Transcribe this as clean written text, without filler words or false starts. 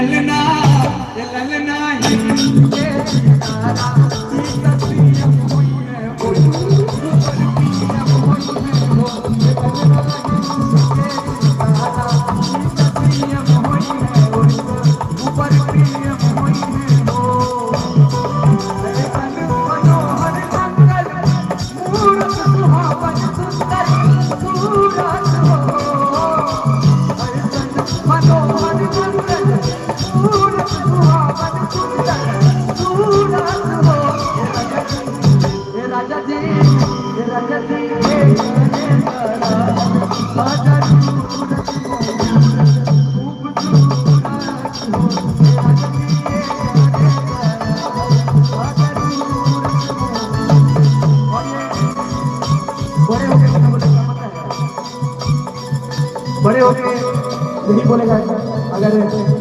ललना इनके तारा तस्वीर हुई है वो ऊपर प्रियम हुई है वो मनोहर मंगल मूरत सुहावन सुंदर सूरत हो मनोहर मंगल मूरत सुहावन सुंदर सूरत हो हे राजा जी बड़े होके यही बोलेगा अगर